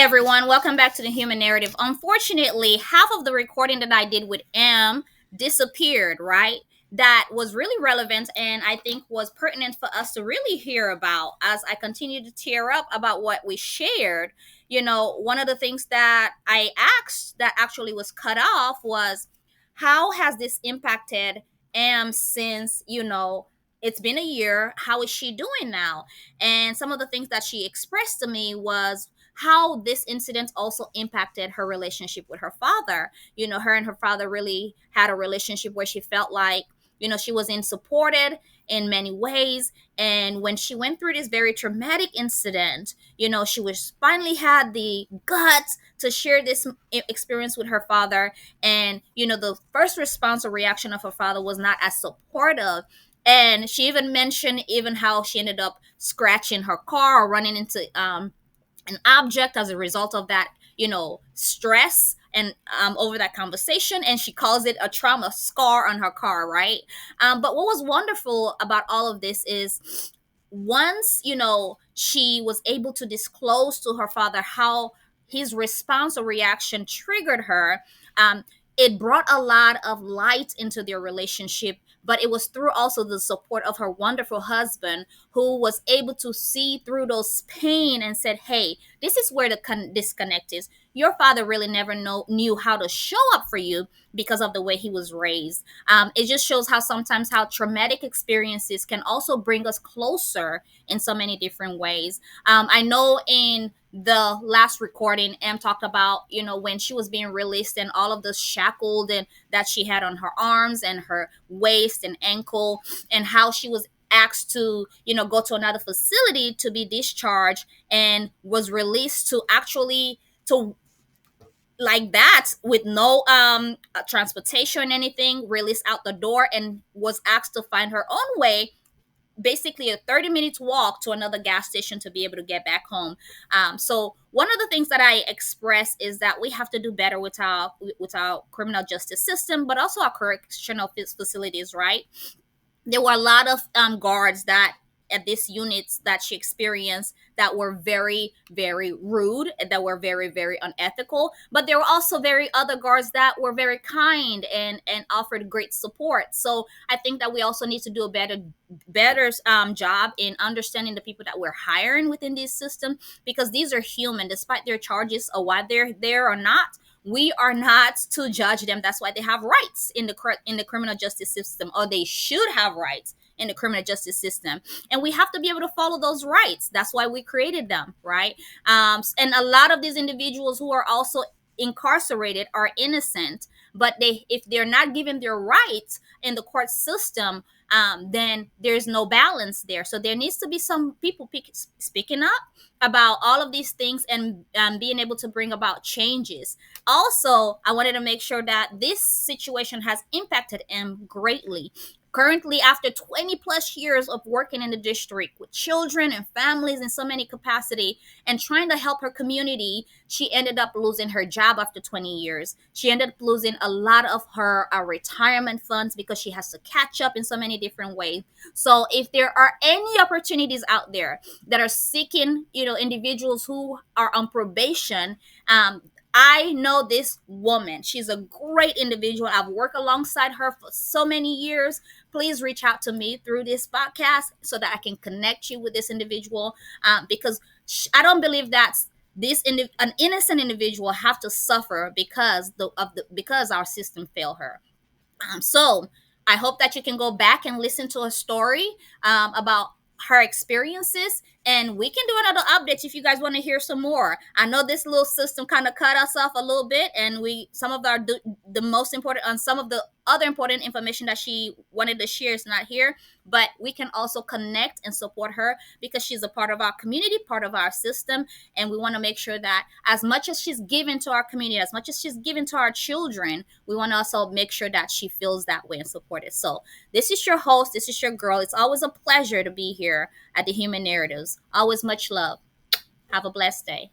everyone, welcome back to the Human Narrative. Unfortunately, half of the recording that I did with M disappeared, right? That was really relevant and I think was pertinent for us to really hear about as I continue to tear up about what we shared. One of the things that I asked that actually was cut off was how has this impacted M since, it's been a year? How is she doing now? And some of the things that she expressed to me was how this incident also impacted her relationship with her father. Her and her father really had a relationship where she felt like, she was in supported in many ways. And when she went through this very traumatic incident, she was finally had the guts to share this experience with her father. And, the first response or reaction of her father was not as supportive. And she even mentioned even how she ended up scratching her car or running into an object as a result of that, stress and over that conversation. And she calls it a trauma scar on her car, right? But what was wonderful about all of this is once, she was able to disclose to her father how his response or reaction triggered her. It brought a lot of light into their relationship, but it was through also the support of her wonderful husband who was able to see through those pain and said, hey, this is where the disconnect is. Your father really never knew how to show up for you because of the way he was raised. It just shows how sometimes how traumatic experiences can also bring us closer in so many different ways. I know in the last recording, Em talked about, when she was being released and all of the shackled and that she had on her arms and her waist and ankle, and how she was asked to, go to another facility to be discharged and was released to actually to like that with no transportation or anything, released out the door and was asked to find her own way, basically a 30 minutes walk to another gas station to be able to get back home. So one of the things that I express is that we have to do better with our criminal justice system, but also our correctional facilities, right? There were a lot of guards that at these units that she experienced that were very, very rude, that were very, very unethical. But there were also very other guards that were very kind and offered great support. So I think that we also need to do a better job in understanding the people that we're hiring within this system, because these are human, despite their charges or why they're there or not. We are not to judge them. That's why they have rights in the criminal justice system, or they should have rights in the criminal justice system, and we have to be able to follow those rights. That's why we created them, right? And a lot of these individuals who are also incarcerated are innocent, but if they're not given their rights in the court system, then there's no balance there. So there needs to be some people speaking up about all of these things and being able to bring about changes. Also, I wanted to make sure that this situation has impacted M greatly. Currently, after 20 plus years of working in the district with children and families in so many capacity and trying to help her community, she ended up losing her job after 20 years. She ended up losing a lot of her retirement funds because she has to catch up in so many different ways. So if there are any opportunities out there that are seeking, individuals who are on probation, I know this woman. She's a great individual. I've worked alongside her for so many years. Please reach out to me through this podcast so that I can connect you with this individual, because I don't believe that an innocent individual have to suffer because our system failed her. So I hope that you can go back and listen to a story about her experiences, and we can do another update if you guys want to hear some more. I know this little system kind of cut us off a little bit, and some of the most important on some of the other important information that she wanted to share is not here, but we can also connect and support her because she's a part of our community, part of our system, and we want to make sure that as much as she's given to our community, as much as she's given to our children, we want to also make sure that she feels that way and supported. So this is your host, this is your girl. It's always a pleasure to be here at the Human Narratives. Always much love. Have a blessed day.